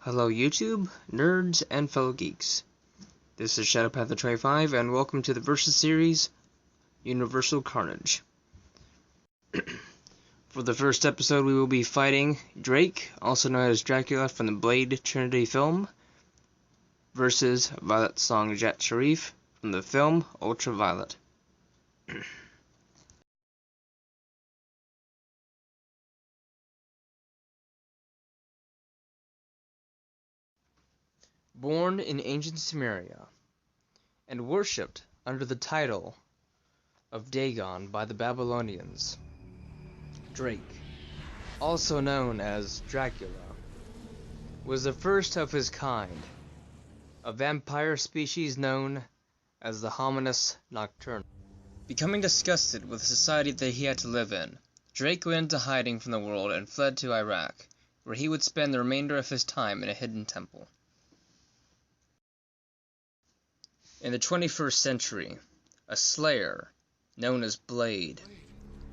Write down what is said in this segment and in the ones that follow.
Hello YouTube, nerds, and fellow geeks. This is Shadowpath of Trey 5, and welcome to the Versus series, Universal Carnage. For the first episode, we will be fighting Drake, also known as Dracula from the Blade Trinity film, versus Violet Song Jat Sharif from the film Ultraviolet. Born in ancient Sumeria, and worshipped under the title of Dagon by the Babylonians, Drake, also known as Dracula, was the first of his kind, a vampire species known as the Hominus Nocturnus. Becoming disgusted with the society that he had to live in, Drake went into hiding from the world and fled to Iraq, where he would spend the remainder of his time in a hidden temple. In the 21st century, a slayer known as Blade,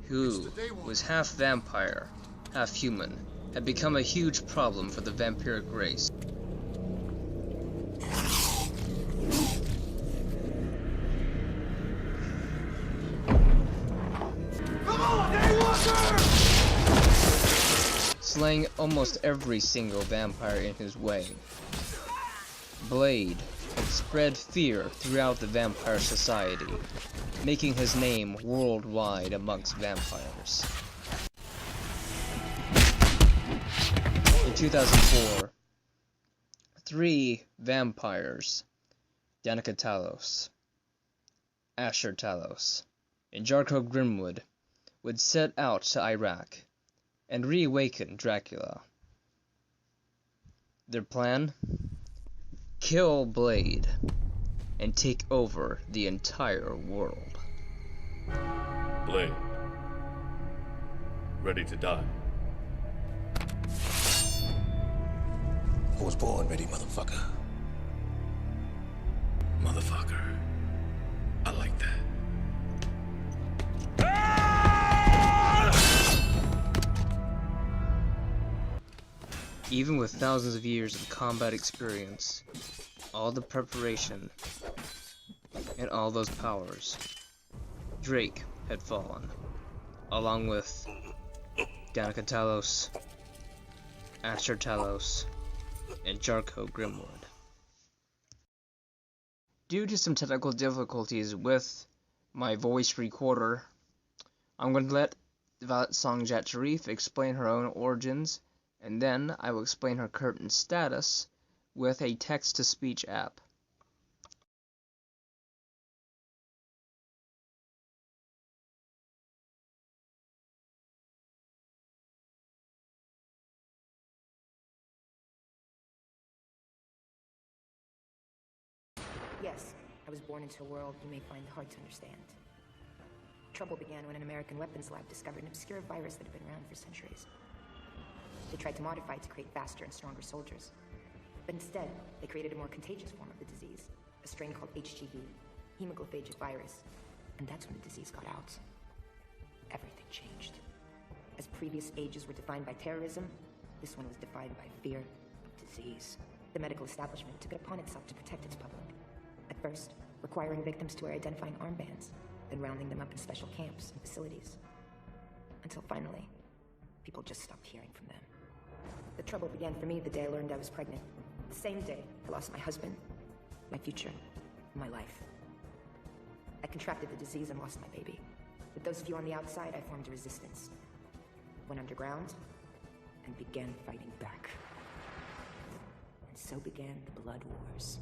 who was half vampire, half human, had become a huge problem for the vampiric race. Come on, Daywalker! Slaying almost every single vampire in his way. Blade had spread fear throughout the vampire society, making his name worldwide amongst vampires. In 2004, 3 vampires, Danica Talos, Asher Talos, and Jarko Grimwood, would set out to Iraq and reawaken Dracula. Their plan? Kill Blade and take over the entire world. Blade. Ready to die. I was born ready, motherfucker. Motherfucker. I like that. Even with thousands of years of combat experience, all the preparation, and all those powers, Drake had fallen, along with Danica Talos, Asher Talos, and Jarko Grimwood. Due to some technical difficulties with my voice recorder, I'm going to let Violet Song Jat Sharif explain her own origins, and then I will explain her current status with a text-to-speech app. Yes, I was born into a world you may find hard to understand. Trouble began when an American weapons lab discovered an obscure virus that had been around for centuries. They tried to modify it to create faster and stronger soldiers. But instead, they created a more contagious form of the disease, a strain called HGV, hemophagic virus. And that's when the disease got out. Everything changed. As previous ages were defined by terrorism, this one was defined by fear of disease. The medical establishment took it upon itself to protect its public. At first, requiring victims to wear identifying armbands, then rounding them up in special camps and facilities. Until finally, people just stopped hearing from them. The trouble began for me the day I learned I was pregnant. The same day I lost my husband, my future, and my life. I contracted the disease and lost my baby. With those few on the outside, I formed a resistance. Went underground and began fighting back. And so began the Blood Wars.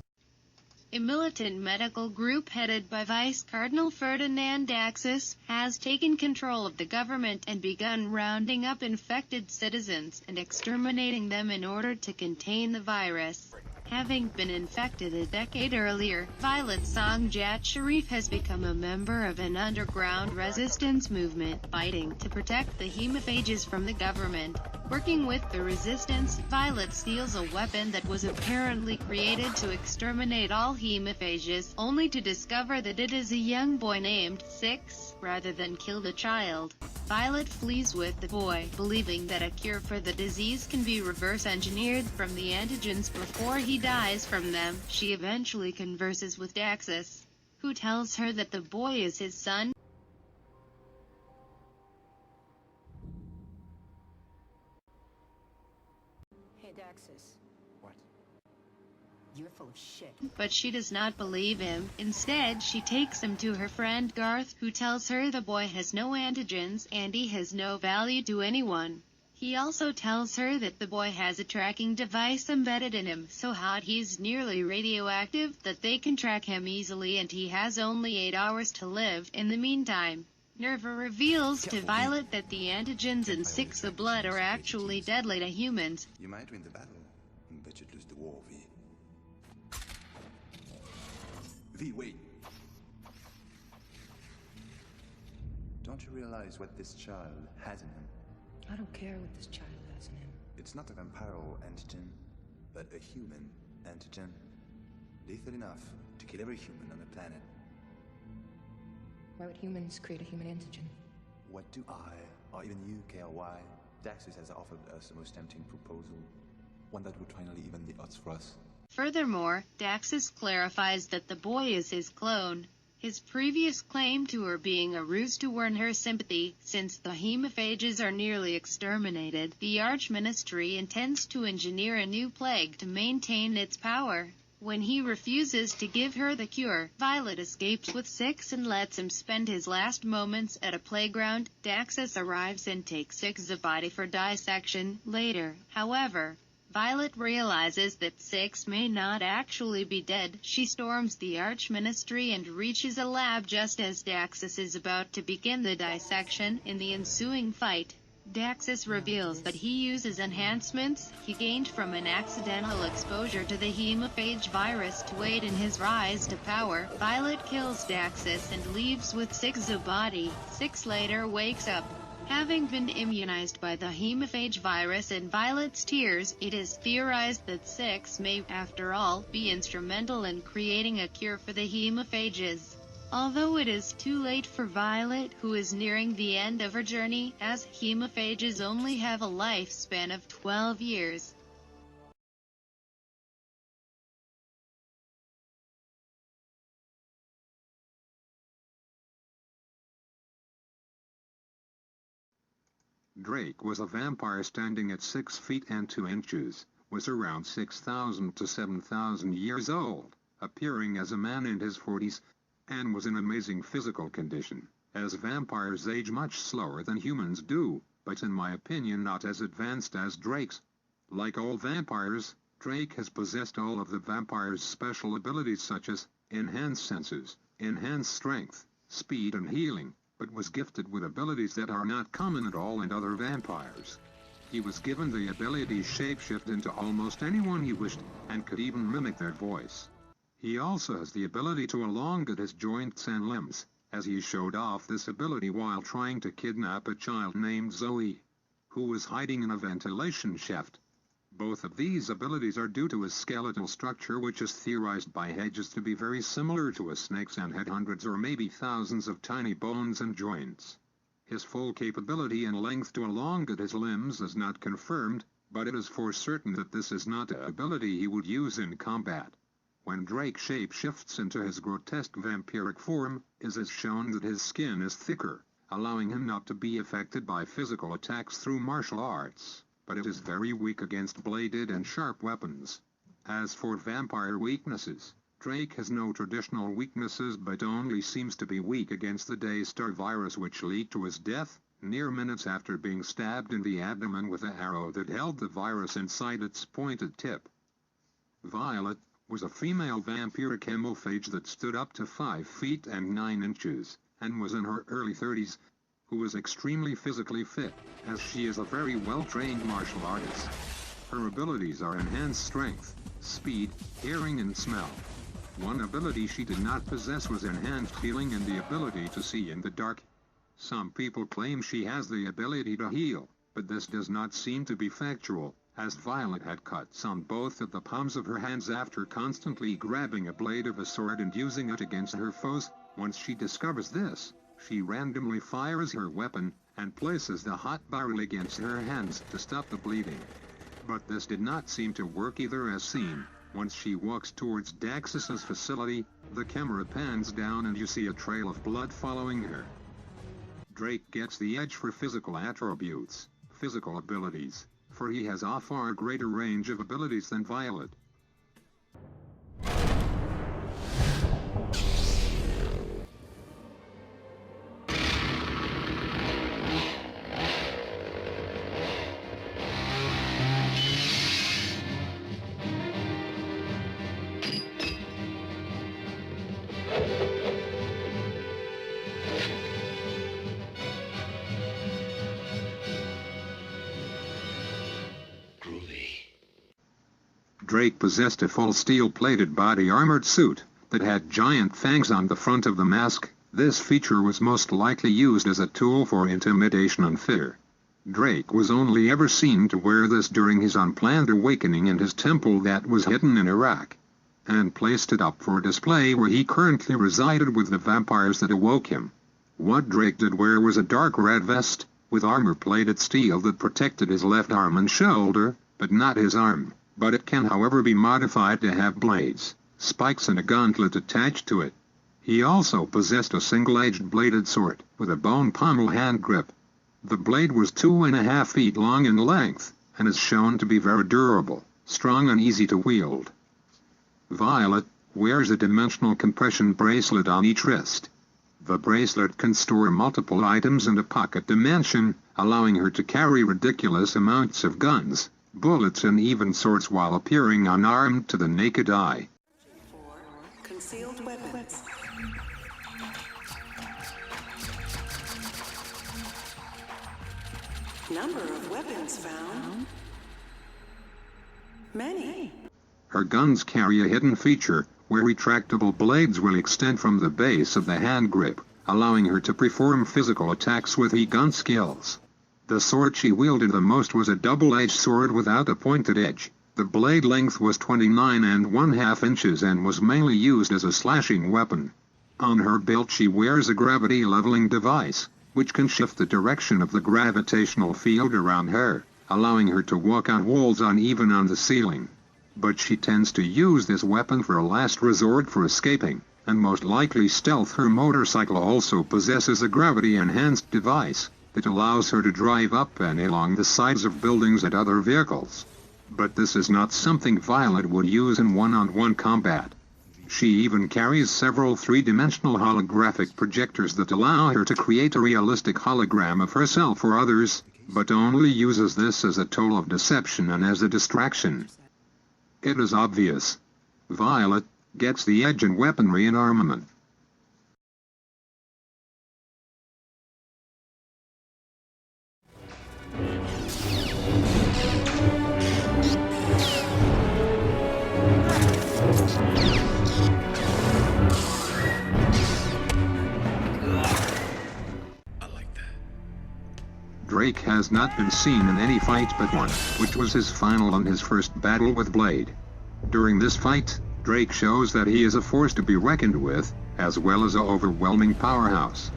A militant medical group headed by Vice Cardinal Ferdinand Daxis has taken control of the government and begun rounding up infected citizens and exterminating them in order to contain the virus. Having been infected a decade earlier, Violet Song Jat Sharif has become a member of an underground resistance movement fighting to protect the hemophages from the government. Working with the resistance, Violet steals a weapon that was apparently created to exterminate all hemophages, only to discover that it is a young boy named Six. rather than kill the child. Violet flees with the boy, believing that a cure for the disease can be reverse engineered from the antigens before he dies from them. She eventually converses with Daxus, who tells her that the boy is his son. Hey, Daxus. What? You're full of shit. But she does not believe him. Instead, she takes him to her friend Garth, who tells her the boy has no antigens and he has no value to anyone. He also tells her that the boy has a tracking device embedded in him, so hot he's nearly radioactive that they can track him easily and he has only 8 hours to live. In the meantime, Nerva reveals to Violet that the antigens in 6 of blood are actually deadly to humans. You might win the battle, but you'd lose the war, V. V, wait. Don't you realize what this child has in him? I don't care what this child has in him. It's not a vampiro antigen, but a human antigen. Lethal enough to kill every human on the planet. Why would humans create a human antigen? What do I, or even you, care why? Daxus has offered us the most tempting proposal. One that would finally even the odds for us. Furthermore, Daxus clarifies that the boy is his clone. His previous claim to her being a ruse to earn her sympathy, since the hemophages are nearly exterminated, the Archministry intends to engineer a new plague to maintain its power. When he refuses to give her the cure, Violet escapes with Six and lets him spend his last moments at a playground. Daxus arrives and takes Six's body for dissection. Later, however, Violet realizes that Six may not actually be dead. She storms the Archministry and reaches a lab just as Daxus is about to begin the dissection. In the ensuing fight, Daxus reveals that he uses enhancements he gained from an accidental exposure to the hemophage virus to aid in his rise to power. Violet kills Daxus and leaves with Six's body. Six later wakes up, having been immunized by the hemophage virus. In Violet's tears, it is theorized that Six may, after all, be instrumental in creating a cure for the hemophages. Although it is too late for Violet, who is nearing the end of her journey, as hemophages only have a lifespan of 12 years. Drake was a vampire standing at 6 feet and 2 inches, was around 6,000 to 7,000 years old, appearing as a man in his 40s, and was in amazing physical condition, as vampires age much slower than humans do, but in my opinion not as advanced as Drake's. Like all vampires, Drake has possessed all of the vampire's special abilities such as enhanced senses, enhanced strength, speed and healing, but was gifted with abilities that are not common at all in other vampires. He was given the ability to shapeshift into almost anyone he wished, and could even mimic their voice. He also has the ability to elongate his joints and limbs, as he showed off this ability while trying to kidnap a child named Zoe, who was hiding in a ventilation shaft. Both of these abilities are due to his skeletal structure, which is theorized by Hedges to be very similar to a snake's and had hundreds or maybe thousands of tiny bones and joints. His full capability and length to elongate his limbs is not confirmed, but it is for certain that this is not an ability he would use in combat. When Drake shapeshifts into his grotesque vampiric form, it is shown that his skin is thicker, allowing him not to be affected by physical attacks through martial arts, but it is very weak against bladed and sharp weapons. As for vampire weaknesses, Drake has no traditional weaknesses but only seems to be weak against the Daystar virus, which led to his death, mere minutes after being stabbed in the abdomen with an arrow that held the virus inside its pointed tip. Violet was a female vampiric hemophage that stood up to 5 feet and 9 inches, and was in her early 30s, who was extremely physically fit, as she is a very well-trained martial artist. Her abilities are enhanced strength, speed, hearing and smell. One ability she did not possess was enhanced healing and the ability to see in the dark. Some people claim she has the ability to heal, but this does not seem to be factual, as Violet had cuts on both of the palms of her hands after constantly grabbing a blade of a sword and using it against her foes. Once she discovers this, She randomly fires her weapon, and places the hot barrel against her hands to stop the bleeding. But this did not seem to work either, as seen. Once she walks towards Daxus's facility, the camera pans down and you see a trail of blood following her. Drake gets the edge for physical attributes, physical abilities, for he has a far greater range of abilities than Violet. Drake possessed a full steel-plated body-armored suit that had giant fangs on the front of the mask. This feature was most likely used as a tool for intimidation and fear. Drake was only ever seen to wear this during his unplanned awakening in his temple that was hidden in Iraq, and placed it up for display where he currently resided with the vampires that awoke him. What Drake did wear was a dark red vest, with armor-plated steel that protected his left arm and shoulder, but not his arm. But it can however be modified to have blades, spikes and a gauntlet attached to it. He also possessed a single-edged bladed sword, with a bone pommel hand grip. The blade was 2.5 feet long in length, and is shown to be very durable, strong and easy to wield. Violet wears a dimensional compression bracelet on each wrist. The bracelet can store multiple items in a pocket dimension, allowing her to carry ridiculous amounts of guns, bullets and even swords while appearing unarmed to the naked eye. Concealed weapons. Number of weapons found. Many. Her guns carry a hidden feature, where retractable blades will extend from the base of the hand grip, allowing her to perform physical attacks with e-gun skills. The sword she wielded the most was a double-edged sword without a pointed edge. The blade length was 29.5 inches and was mainly used as a slashing weapon. On her belt she wears a gravity-leveling device, which can shift the direction of the gravitational field around her, allowing her to walk on walls uneven on the ceiling. But she tends to use this weapon for a last resort for escaping, and most likely stealth. Her motorcycle also possesses a gravity-enhanced device that allows her to drive up and along the sides of buildings and other vehicles. But this is not something Violet would use in one-on-one combat. She even carries several three-dimensional holographic projectors that allow her to create a realistic hologram of herself or others, but only uses this as a tool of deception and as a distraction. It is obvious. Violet gets the edge in weaponry and armament. Drake has not been seen in any fight but one, which was his final and his first battle with Blade. During this fight, Drake shows that he is a force to be reckoned with, as well as an overwhelming powerhouse.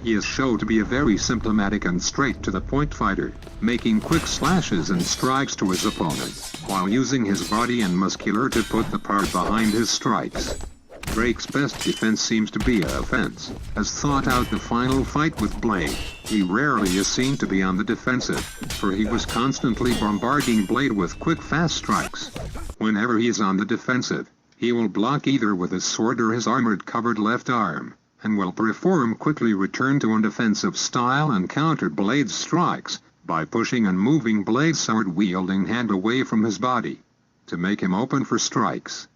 He is shown to be a very symptomatic and straight-to-the-point fighter, making quick slashes and strikes to his opponent, while using his body and muscular to put the power behind his strikes. Drake's best defense seems to be offense. As thought out the final fight with Blade, he rarely is seen to be on the defensive, for he was constantly bombarding Blade with quick fast strikes. Whenever he is on the defensive, he will block either with his sword or his armored covered left arm, and will perform quickly return to an defensive style and counter Blade's strikes by pushing and moving Blade's sword-wielding hand away from his body, to make him open for strikes.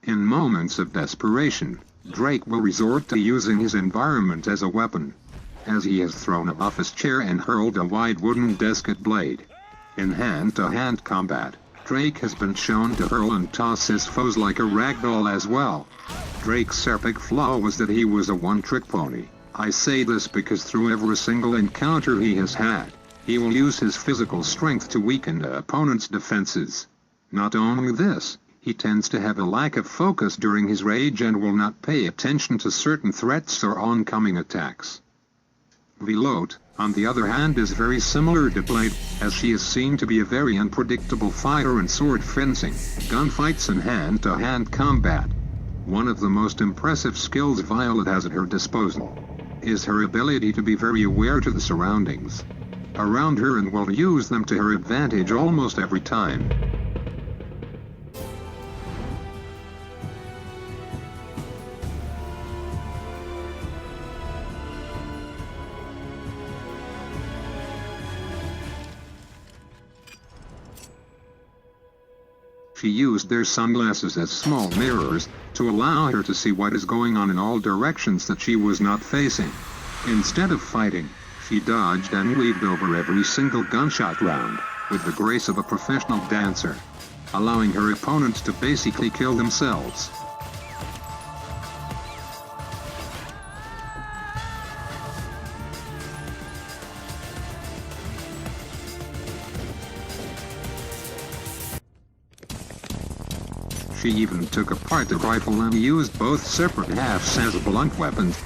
In moments of desperation, Drake will resort to using his environment as a weapon, as he has thrown off his chair and hurled a wide wooden desk at Blade. In hand-to-hand combat, Drake has been shown to hurl and toss his foes like a ragdoll as well. Drake's epic flaw was that he was a one-trick pony. I say this because through every single encounter he has had, he will use his physical strength to weaken the opponent's defenses. Not only this, he tends to have a lack of focus during his rage and will not pay attention to certain threats or oncoming attacks. Ultraviolet, on the other hand, is very similar to Blade, as she is seen to be a very unpredictable fighter in sword fencing, gunfights and hand-to-hand combat. One of the most impressive skills Violet has at her disposal is her ability to be very aware to the surroundings around her and will use them to her advantage almost every time. She used their sunglasses as small mirrors to allow her to see what is going on in all directions that she was not facing. Instead of fighting, she dodged and weaved over every single gunshot round with the grace of a professional dancer, allowing her opponents to basically kill themselves. She even took apart the rifle and used both separate halves as blunt weapons.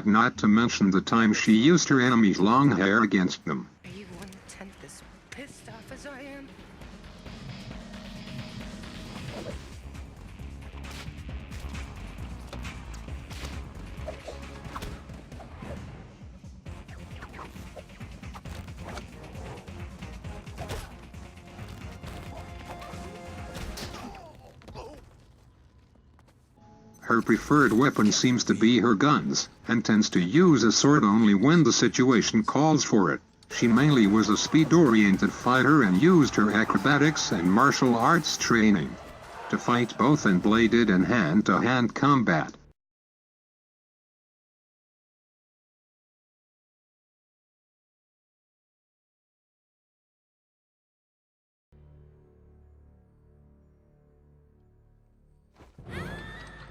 Not to mention the time she used her enemy's long hair against them. Are you 1/10 as pissed off as I am? Her preferred weapon seems to be her guns, and tends to use a sword only when the situation calls for it. She mainly was a speed-oriented fighter and used her acrobatics and martial arts training to fight both in bladed and hand-to-hand combat.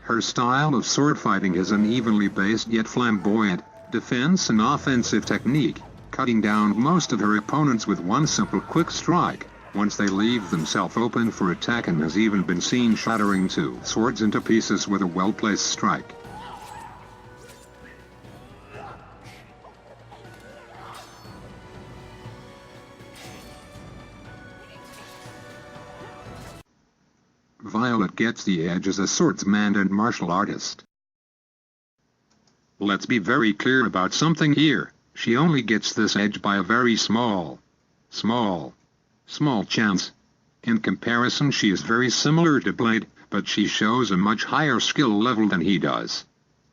Her style of sword fighting is an evenly based yet flamboyant defense and offensive technique, cutting down most of her opponents with one simple quick strike, once they leave themselves open for attack, and has even been seen shattering two swords into pieces with a well-placed strike. Violet gets the edge as a swordsman and martial artist. Let's be very clear about something here. She only gets this edge by a very small chance. In comparison, she is very similar to Blade, but she shows a much higher skill level than he does.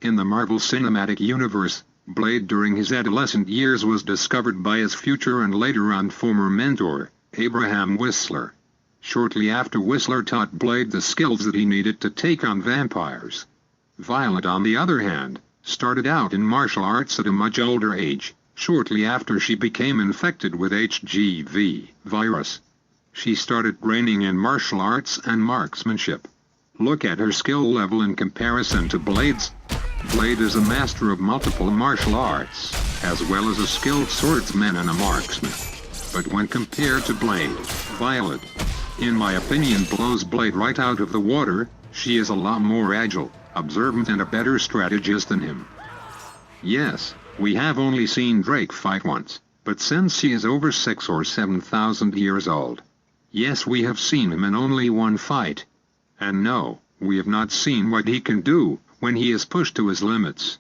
In the Marvel Cinematic Universe, Blade during his adolescent years was discovered by his future and later on former mentor, Abraham Whistler. Shortly after, Whistler taught Blade the skills that he needed to take on vampires. Violet, on the other hand, started out in martial arts at a much older age, shortly after she became infected with HGV virus. She started training in martial arts and marksmanship. Look at her skill level in comparison to Blade's. Blade is a master of multiple martial arts, as well as a skilled swordsman and a marksman. But when compared to Blade, Violet, in my opinion, blows Blade right out of the water. She is a lot more agile, observant, and a better strategist than him. Yes, we have only seen Drake fight once, but since she is over 6,000 or 7,000 years old, yes, we have seen him in only one fight. And no, we have not seen what he can do when he is pushed to his limits.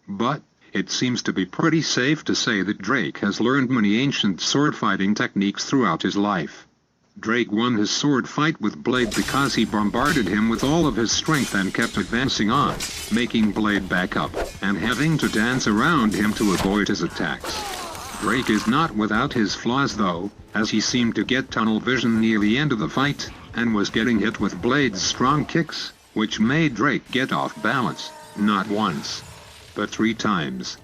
But it seems to be pretty safe to say that Drake has learned many ancient sword fighting techniques throughout his life. Drake won his sword fight with Blade because he bombarded him with all of his strength and kept advancing on, making Blade back up, and having to dance around him to avoid his attacks. Drake is not without his flaws though, as he seemed to get tunnel vision near the end of the fight, and was getting hit with Blade's strong kicks, which made Drake get off balance, not once, but 3 times.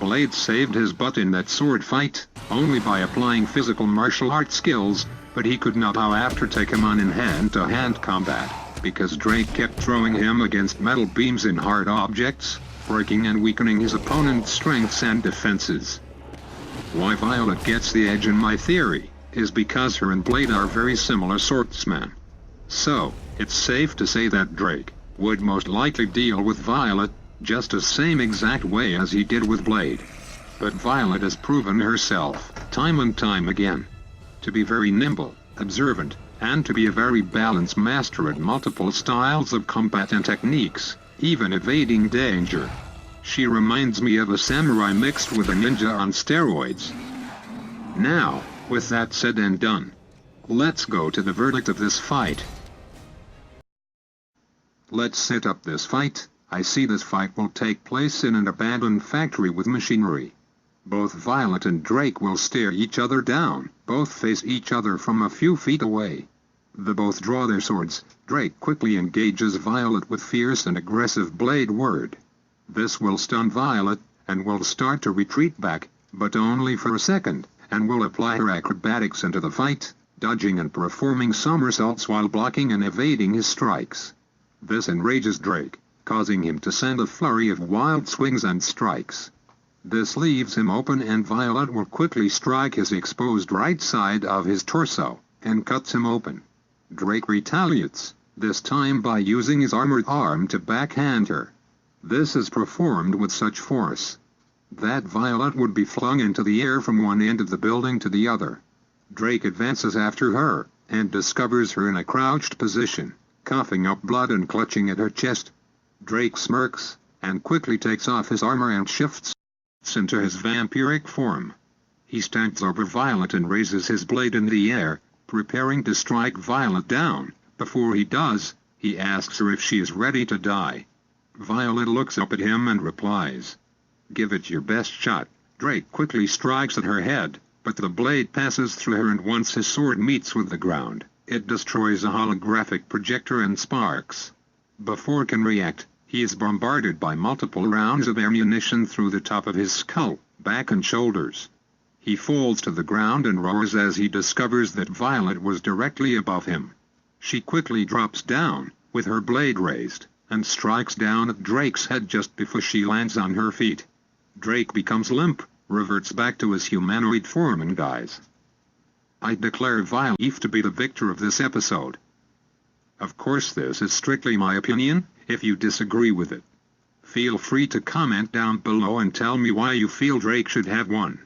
Blade saved his butt in that sword fight, only by applying physical martial arts skills, but he could not however take him on in hand-to-hand combat, because Drake kept throwing him against metal beams and hard objects, breaking and weakening his opponent's strengths and defenses. Why Violet gets the edge in my theory, is because her and Blade are very similar swordsmen. So, it's safe to say that Drake would most likely deal with Violet just the same exact way as he did with Blade. But Violet has proven herself, time and time again, to be very nimble, observant, and to be a very balanced master at multiple styles of combat and techniques, even evading danger. She reminds me of a samurai mixed with a ninja on steroids. Now, with that said and done, let's go to the verdict of this fight. Let's set up this fight. I see this fight will take place in an abandoned factory with machinery. Both Violet and Drake will stare each other down, both face each other from a few feet away. They both draw their swords. Drake quickly engages Violet with fierce and aggressive blade word. This will stun Violet, and will start to retreat back, but only for a second, and will apply her acrobatics into the fight, dodging and performing somersaults while blocking and evading his strikes. This enrages Drake, causing him to send a flurry of wild swings and strikes. This leaves him open, and Violet will quickly strike his exposed right side of his torso, and cuts him open. Drake retaliates, this time by using his armored arm to backhand her. This is performed with such force that Violet would be flung into the air from one end of the building to the other. Drake advances after her, and discovers her in a crouched position, coughing up blood and clutching at her chest. Drake smirks, and quickly takes off his armor and shifts into his vampiric form. He stands over Violet and raises his blade in the air, preparing to strike Violet down. Before he does, he asks her if she is ready to die. Violet looks up at him and replies, "Give it your best shot." Drake quickly strikes at her head, but the blade passes through her, and once his sword meets with the ground, it destroys a holographic projector and sparks. Before he can react, he is bombarded by multiple rounds of ammunition through the top of his skull, back and shoulders. He falls to the ground and roars as he discovers that Violet was directly above him. She quickly drops down, with her blade raised, and strikes down at Drake's head just before she lands on her feet. Drake becomes limp, reverts back to his humanoid form, and dies. I declare Violet to be the victor of this episode. Of course, this is strictly my opinion. If you disagree with it, feel free to comment down below and tell me why you feel Drake should have won.